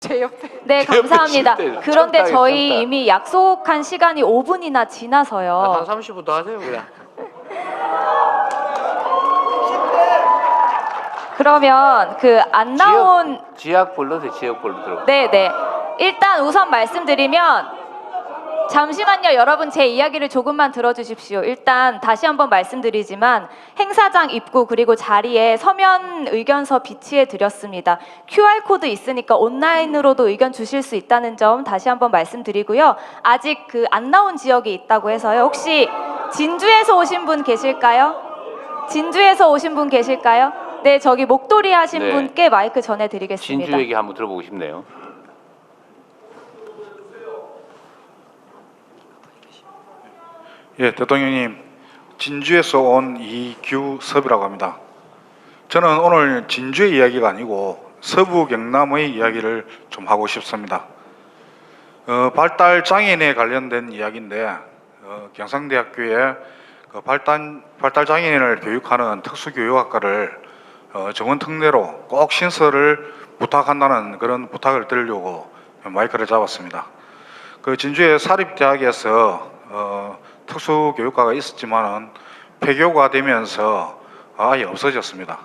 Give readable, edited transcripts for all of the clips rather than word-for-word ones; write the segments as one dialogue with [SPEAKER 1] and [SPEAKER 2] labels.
[SPEAKER 1] 제 옆에.
[SPEAKER 2] 네,
[SPEAKER 3] 제 옆에
[SPEAKER 2] 감사합니다.
[SPEAKER 3] 칠 때
[SPEAKER 2] 그런데
[SPEAKER 3] 깜짝이야,
[SPEAKER 2] 저희
[SPEAKER 3] 깜짝.
[SPEAKER 2] 이미 약속한 시간이 5분이나 지나서요.
[SPEAKER 3] 한 30분 더 하세요 그냥.
[SPEAKER 2] 그러면 그 안 나온
[SPEAKER 3] 지역 불러서 지역별로 들어.
[SPEAKER 2] 네네. 일단 우선 말씀드리면 잠시만요, 여러분 제 이야기를 조금만 들어주십시오. 일단 다시 한번 말씀드리지만 행사장 입구 그리고 자리에 서면 의견서 비치해 드렸습니다. QR코드 있으니까 온라인으로도 의견 주실 수 있다는 점 다시 한번 말씀드리고요. 아직 그 안 나온 지역이 있다고 해서요. 혹시 진주에서 오신 분 계실까요? 진주에서 오신 분 계실까요? 네, 저기 목도리 하신
[SPEAKER 3] 네.
[SPEAKER 2] 분께 마이크 전해드리겠습니다.
[SPEAKER 3] 진주 얘기 한번 들어보고 싶네요.
[SPEAKER 4] 예, 대통령님, 진주에서 온 이규섭이라고 합니다. 저는 오늘 진주의 이야기가 아니고 서부 경남의 이야기를 좀 하고 싶습니다. 발달 장애인에 관련된 이야기인데 경상대학교에 그 발달 장애인을 교육하는 특수교육학과를 정원 특례로 꼭 신설을 부탁한다는 그런 부탁을 드리려고 마이크를 잡았습니다. 그 진주의 사립대학에서 특수교육과가 있었지만은 폐교가 되면서 아예 없어졌습니다.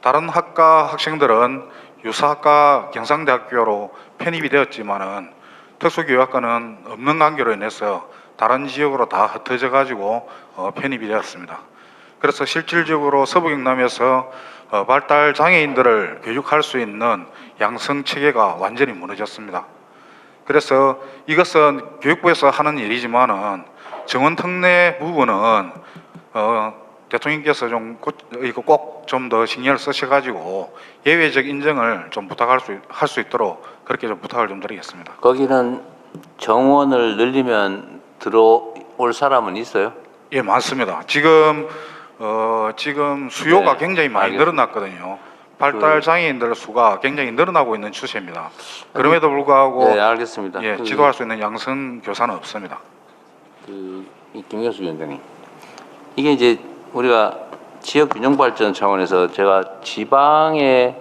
[SPEAKER 4] 다른 학과 학생들은 유사학과 경상대학교로 편입이 되었지만은 특수교육학과는 없는 관계로 인해서 다른 지역으로 다 흩어져 가지고 편입이 되었습니다. 그래서 실질적으로 서부경남에서 발달 장애인들을 교육할 수 있는 양성 체계가 완전히 무너졌습니다. 그래서 이것은 교육부에서 하는 일이지만은 정원 특례 부분은 대통령께서 좀 꼭 좀 더 신경을 쓰셔가지고 예외적 인정을 좀 할 수 있도록 그렇게 좀 부탁을 좀 드리겠습니다.
[SPEAKER 3] 거기는 정원을 늘리면 들어올 사람은 있어요?
[SPEAKER 4] 예, 많습니다. 지금 수요가
[SPEAKER 3] 네,
[SPEAKER 4] 굉장히 많이
[SPEAKER 3] 알겠습니다.
[SPEAKER 4] 늘어났거든요. 발달 장애인들 수가 굉장히 늘어나고 있는 추세입니다. 그럼에도 불구하고
[SPEAKER 3] 네, 알겠습니다.
[SPEAKER 4] 예, 지도할 수 있는 양성 교사는 없습니다.
[SPEAKER 3] 이 김경수 위원장님, 이게 이제 우리가 지역 균형 발전 차원에서 제가 지방에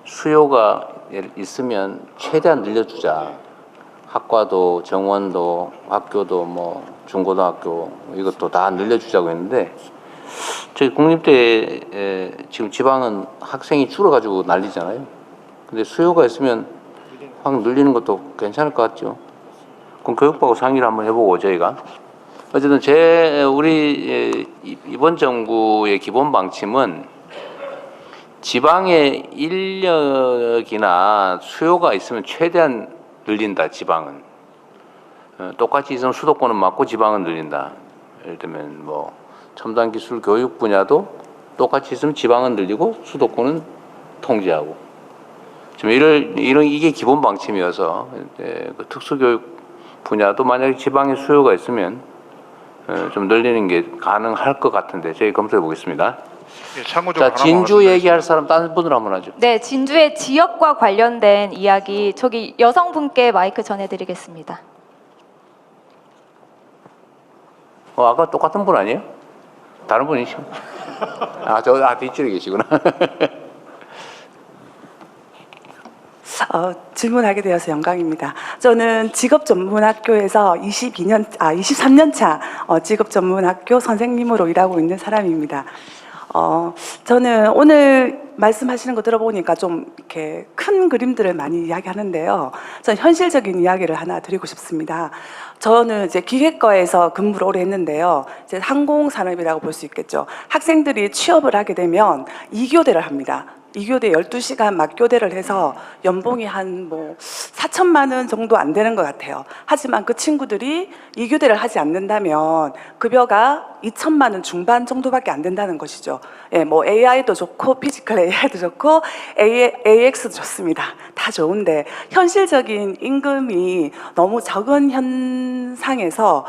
[SPEAKER 3] 수요가 있으면 최대한 늘려주자. 학과도 정원도 학교도 뭐 중고등학교 이것도 다 늘려주자고 했는데 저희 국립대에 지금 지방은 학생이 줄어가지고 난리잖아요. 근데 수요가 있으면 확 늘리는 것도 괜찮을 것 같죠. 그럼 교육부하고 상의를 한번 해보고 저희가 어쨌든 우리 이번 정부의 기본 방침은 지방의 인력이나 수요가 있으면 최대한 늘린다. 지방은 똑같이 있으면 수도권은 막고 지방은 늘린다. 예를 들면 뭐 첨단 기술 교육 분야도 똑같이 있으면 지방은 늘리고 수도권은 통제하고 지금 이게 기본 방침이어서 그 특수교육 분야도 만약에 지방에 수요가 있으면 좀 늘리는 게 가능할 것 같은데 저희 검토해 보겠습니다.
[SPEAKER 4] 예, 참고적으로
[SPEAKER 3] 자, 진주 얘기할 사람 다른 분으로 한번 하죠.
[SPEAKER 2] 네, 진주의 지역과 관련된 이야기 저기 여성분께 마이크 전해드리겠습니다.
[SPEAKER 3] 아까 똑같은 분 아니에요? 다른 분이시죠? 뒷줄에 계시구나.
[SPEAKER 1] 질문하게 되어서 영광입니다. 저는 직업전문학교에서 23년 차 직업전문학교 선생님으로 일하고 있는 사람입니다. 저는 오늘 말씀하시는 거 들어보니까 좀 이렇게 큰 그림들을 많이 이야기하는데요. 저는 현실적인 이야기를 하나 드리고 싶습니다. 저는 이제 기계과에서 근무를 오래 했는데요. 이제 항공산업이라고 볼 수 있겠죠. 학생들이 취업을 하게 되면 2교대를 합니다. 2교대 12시간 맞교대를 해서 연봉이 한 4천만 원 정도 안 되는 것 같아요. 하지만 그 친구들이 2교대를 하지 않는다면 급여가 2천만 원 중반 정도밖에 안 된다는 것이죠. 예, 뭐 AI도 좋고 피지컬 AI도 좋고 AX도 좋습니다. 다 좋은데 현실적인 임금이 너무 적은 현상에서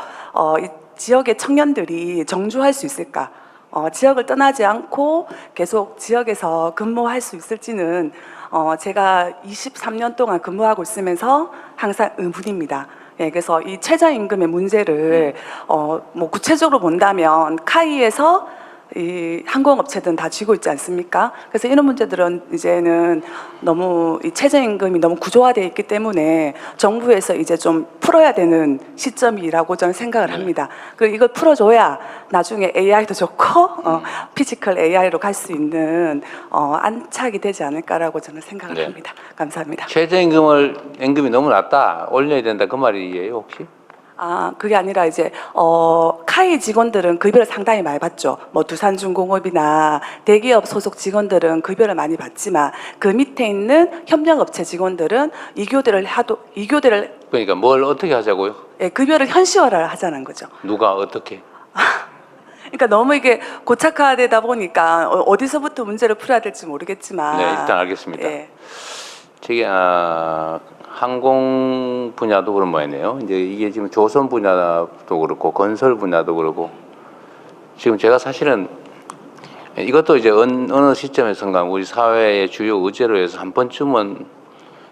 [SPEAKER 1] 이 지역의 청년들이 정주할 수 있을까? 지역을 떠나지 않고 계속 지역에서 근무할 수 있을지는 제가 23년 동안 근무하고 있으면서 항상 의문입니다. 예, 그래서 이 최저임금의 문제를 뭐 구체적으로 본다면 카이에서 이 항공업체들은 다 쥐고 있지 않습니까? 그래서 이런 문제들은 이제는 너무 이 최저임금이 너무 구조화되어 있기 때문에 정부에서 이제 좀 풀어야 되는 시점이라고 저는 생각을 합니다. 그리고 이걸 풀어줘야 나중에 AI도 좋고 피지컬 AI로 갈 수 있는 안착이 되지 않을까라고 저는 생각을
[SPEAKER 3] 네.
[SPEAKER 1] 합니다. 감사합니다.
[SPEAKER 3] 임금이 너무 낮다 올려야 된다 그 말이에요 혹시?
[SPEAKER 1] 아, 그게 아니라 이제 카이 직원들은 급여를 상당히 많이 받죠. 뭐 두산중공업이나 대기업 소속 직원들은 급여를 많이 받지만 그 밑에 있는 협력업체 직원들은 이교대를
[SPEAKER 3] 그러니까 뭘 어떻게 하자고요?
[SPEAKER 1] 예, 급여를 현실화를 하자는 거죠.
[SPEAKER 3] 누가 어떻게?
[SPEAKER 1] 그러니까 너무 이게 고착화되다 보니까 어디서부터 문제를 풀어야 될지 모르겠지만
[SPEAKER 3] 네, 일단 알겠습니다.
[SPEAKER 1] 예.
[SPEAKER 3] 저기 항공 분야도 그런 모양이네요. 이제 이게 지금 조선 분야도 그렇고 건설 분야도 그렇고 지금 제가 사실은 이것도 이제 어느 시점에선가 우리 사회의 주요 의제로 해서 한 번쯤은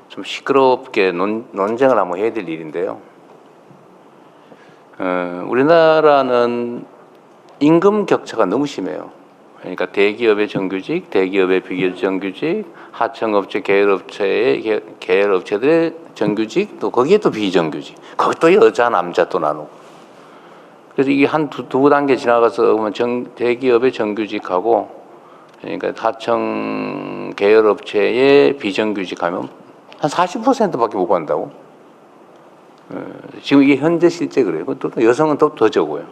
[SPEAKER 3] 좀 시끄럽게 논쟁을 한번 해야 될 일인데요. 우리나라는 임금 격차가 너무 심해요. 그러니까 대기업의 정규직, 대기업의 비정규직, 하청업체, 계열업체들의 정규직, 또 거기에 또 비정규직, 거기 또 여자, 남자 또 나누고. 그래서 이게 한 두 단계 지나가서 보면 대기업의 정규직하고, 그러니까 하청 계열업체의 비정규직하면 한 40%밖에 못 받는다고. 지금 이게 현재 실제 그래요. 또 여성은 또 더 적어요.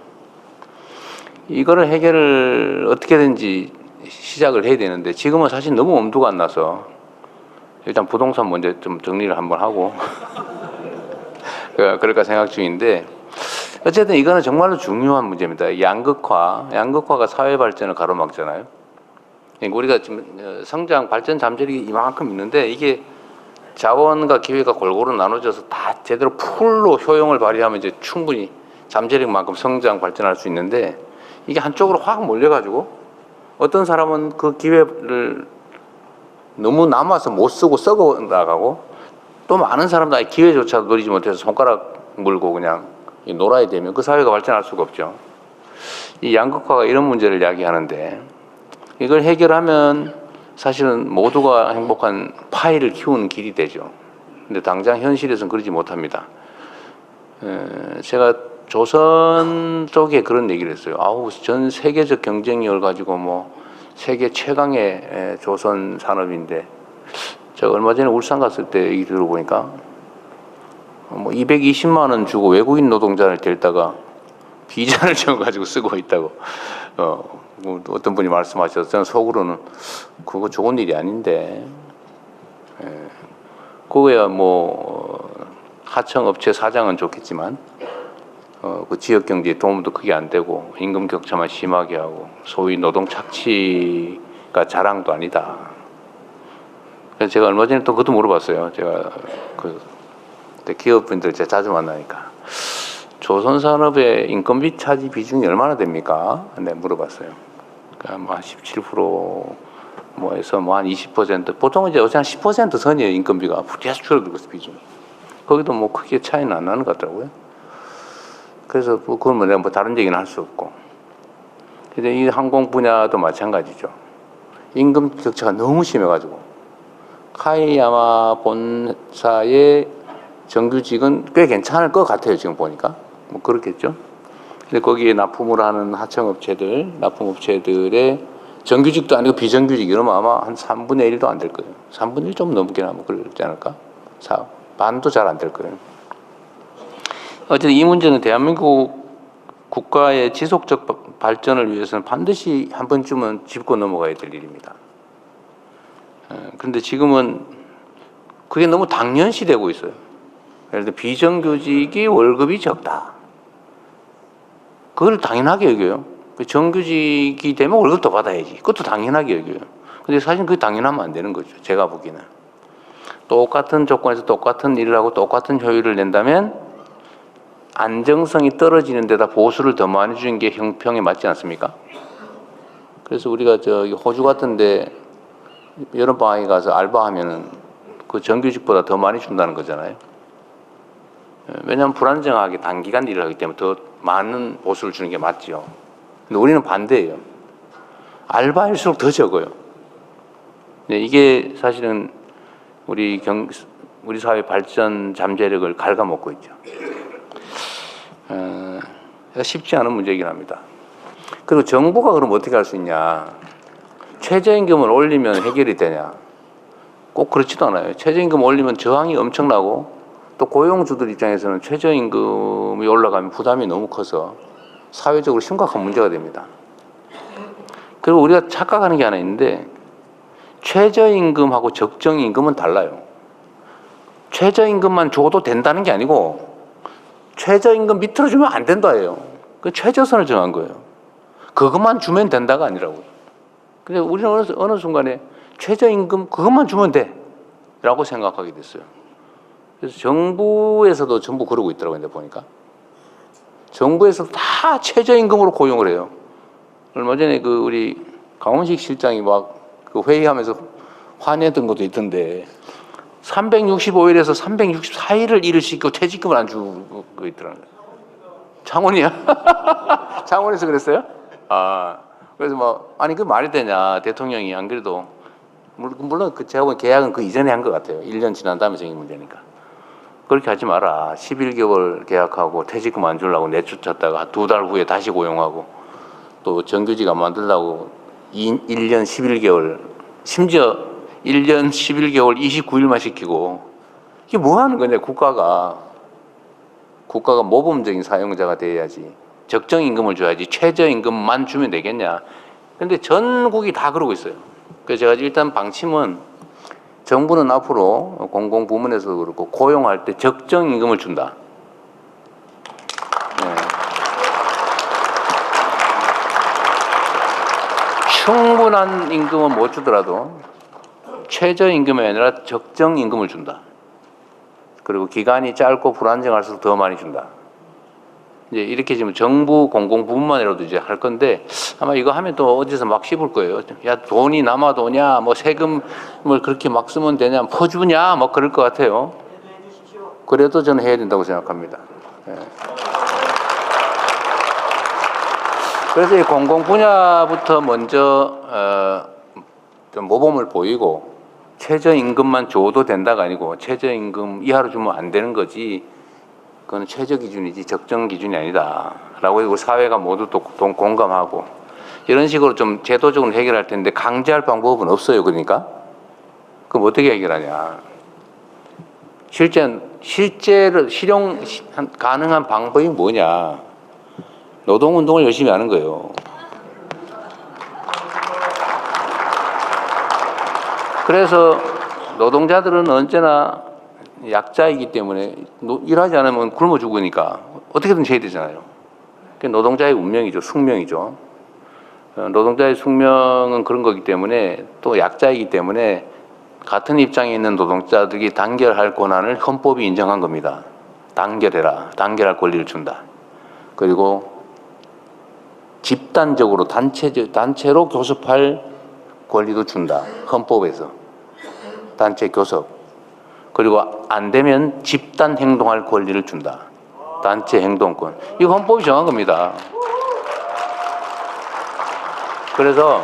[SPEAKER 3] 이거를 해결을 어떻게든지 시작을 해야 되는데 지금은 사실 너무 엄두가 안 나서 일단 부동산 먼저 좀 정리를 한번 하고 그럴까 생각 중인데 어쨌든 이거는 정말로 중요한 문제입니다. 양극화가 사회 발전을 가로막잖아요. 그러니까 우리가 지금 성장 발전 잠재력이 이만큼 있는데 이게 자원과 기회가 골고루 나눠져서 다 제대로 풀로 효용을 발휘하면 이제 충분히 잠재력만큼 성장 발전할 수 있는데 이게 한쪽으로 확 몰려가지고 어떤 사람은 그 기회를 너무 남아서 못 쓰고 썩어 나가고 또 많은 사람들 기회조차 누리지 못해서 손가락 물고 그냥 놀아야 되면 그 사회가 발전할 수가 없죠. 이 양극화가 이런 문제를 이야기하는데 이걸 해결하면 사실은 모두가 행복한 파이를 키우는 길이 되죠. 근데 당장 현실에서는 그러지 못합니다. 제가 조선 쪽에 그런 얘기를 했어요. 전 세계적 경쟁력을 가지고 뭐 세계 최강의 조선 산업인데 제가 얼마 전에 울산 갔을 때 얘기 들어보니까 뭐 220만 원 주고 외국인 노동자를 데려다가 비자를 줘가지고 쓰고 있다고 어떤 분이 말씀하셔서 저는 속으로는 그거 좋은 일이 아닌데 그거야 뭐 하청업체 사장은 좋겠지만 그 지역 경제에 도움도 크게 안 되고 임금 격차만 심하게 하고 소위 노동 착취가 자랑도 아니다. 그래서 제가 얼마 전에 또 그것도 물어봤어요. 제가 기업분들 제가 자주 만나니까 조선 산업의 인건비 차지 비중이 얼마나 됩니까? 네, 물어봤어요. 그러니까 뭐 한 17% 뭐해서 뭐 한 20% 보통 이제 어제 한 10% 선이에요 인건비가 계속 줄어들고 있어 비중이. 거기도 뭐 크게 차이는 안 나는 것 같더라고요. 그래서 그건 뭐 내가 뭐 다른 얘기는 할 수 없고. 근데 이 항공 분야도 마찬가지죠. 임금 격차가 너무 심해가지고 카이야마 본사의 정규직은 꽤 괜찮을 것 같아요 지금 보니까 뭐 그렇겠죠. 근데 거기에 납품을 하는 납품업체들의 정규직도 아니고 비정규직 이러면 아마 한 3분의 1도 안 될 거예요. 3분의 1 좀 넘게 나면 그러지 않을까? 반도 잘 안 될 거예요. 어쨌든 이 문제는 대한민국 국가의 지속적 발전을 위해서는 반드시 한 번쯤은 짚고 넘어가야 될 일입니다. 그런데 지금은 그게 너무 당연시되고 있어요. 예를 들어 비정규직이 월급이 적다. 그걸 당연하게 여겨요. 정규직이 되면 월급 더 받아야지. 그것도 당연하게 여겨요. 근데 사실 그게 당연하면 안 되는 거죠. 제가 보기에는. 똑같은 조건에서 똑같은 일을 하고 똑같은 효율을 낸다면 안정성이 떨어지는 데다 보수를 더 많이 주는 게 형평에 맞지 않습니까? 그래서 우리가 호주 같은데 여름방학에 가서 알바하면은 그 정규직보다 더 많이 준다는 거잖아요. 왜냐하면 불안정하게 단기간 일을 하기 때문에 더 많은 보수를 주는 게 맞죠. 근데 우리는 반대예요. 알바일수록 더 적어요. 네, 이게 사실은 우리 사회 발전 잠재력을 갉아먹고 있죠. 쉽지 않은 문제이긴 합니다. 그리고 정부가 그럼 어떻게 할 수 있냐? 최저임금을 올리면 해결이 되냐? 꼭 그렇지도 않아요. 최저임금 올리면 저항이 엄청나고 또 고용주들 입장에서는 최저임금이 올라가면 부담이 너무 커서 사회적으로 심각한 문제가 됩니다. 그리고 우리가 착각하는 게 하나 있는데 최저임금하고 적정임금은 달라요. 최저임금만 줘도 된다는 게 아니고 최저임금 밑으로 주면 안 된다예요. 그 최저선을 정한 거예요. 그것만 주면 된다가 아니라고요. 근데 우리는 어느 순간에 최저임금 그것만 주면 돼 라고 생각하게 됐어요. 그래서 정부에서도 전부 그러고 있더라고요. 근데 보니까 정부에서도 다 최저임금으로 고용을 해요. 얼마 전에 그 우리 강원식 실장이 막 그 회의하면서 화내던 것도 있던데 365일에서 364일을 일을 시키고 퇴직금을 안 주고 있더라고요. 창원이야? 창원에서 그랬어요? 아, 그래서 뭐 아니 그 말이 되냐? 대통령이 안 그래도 물론 그 제가 보기엔 계약은 그 이전에 한 것 같아요. 1년 지난 다음에 생긴 문제니까. 그렇게 하지 마라. 11개월 계약하고 퇴직금 안 주려고 내쫓았다가 2달 후에 다시 고용하고 또 정규직 안 만들려고 1년 11개월 심지어 1년 11개월 29일만 시키고 이게 뭐 하는 거냐? 국가가 모범적인 사용자가 돼야지. 적정임금을 줘야지 최저임금만 주면 되겠냐? 근데 전국이 다 그러고 있어요. 그래서 제가 일단 방침은 정부는 앞으로 공공부문에서도 그렇고 고용할 때 적정임금을 준다. 네. 충분한 임금은 못 주더라도 최저임금이 아니라 적정임금을 준다. 그리고 기간이 짧고 불안정할수록 더 많이 준다. 이제 이렇게 지금 정부 공공부문만이라도 이제 할 건데 아마 이거 하면 또 어디서 막 씹을 거예요. 야 돈이 남아도 오냐, 뭐 세금을 그렇게 막 쓰면 되냐, 퍼주냐, 뭐 그럴 것 같아요. 그래도 저는 해야 된다고 생각합니다. 네. 그래서 이 공공 분야부터 먼저 좀 모범을 보이고 최저임금만 줘도 된다가 아니고 최저임금 이하로 주면 안 되는 거지. 그건 최저 기준이지 적정 기준이 아니다라고 해서 사회가 모두 또 공감하고 이런 식으로 좀 제도적으로 해결할 텐데 강제할 방법은 없어요. 그러니까 그럼 어떻게 해결하냐? 실제로 실용 가능한 방법이 뭐냐? 노동운동을 열심히 하는 거예요. 그래서 노동자들은 언제나 약자이기 때문에 일하지 않으면 굶어 죽으니까 어떻게든 해야 되잖아요. 그게 노동자의 운명이죠. 숙명이죠. 노동자의 숙명은 그런 거기 때문에 또 약자이기 때문에 같은 입장에 있는 노동자들이 단결할 권한을 헌법이 인정한 겁니다. 단결해라. 단결할 권리를 준다. 그리고 집단적으로 단체로 교섭할 권리도 준다. 헌법에서. 단체 교섭. 그리고 안 되면 집단 행동할 권리를 준다. 단체 행동권. 이거 헌법이 정한 겁니다. 그래서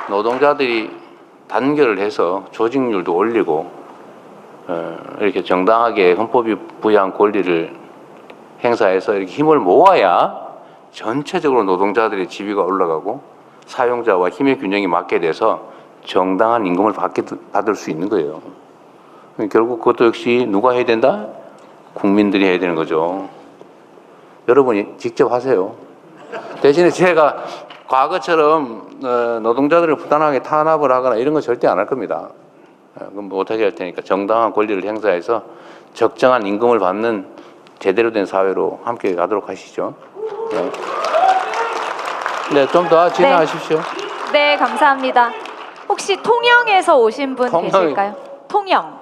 [SPEAKER 3] 노동자들이 단결을 해서 조직률도 올리고 이렇게 정당하게 헌법이 부여한 권리를 행사해서 이렇게 힘을 모아야 전체적으로 노동자들의 지위가 올라가고 사용자와 힘의 균형이 맞게 돼서 정당한 임금을 받을 수 있는 거예요. 결국 그것도 역시 누가 해야 된다? 국민들이 해야 되는 거죠. 여러분이 직접 하세요. 대신에 제가 과거처럼 노동자들을 부당하게 탄압을 하거나 이런 거 절대 안 할 겁니다. 그건 못하게 할 테니까 정당한 권리를 행사해서 적정한 임금을 받는 제대로 된 사회로 함께 가도록 하시죠. 네, 좀 더 진행하십시오.
[SPEAKER 2] 네, 감사합니다. 혹시 통영에서 오신 분 계실까요? 통영.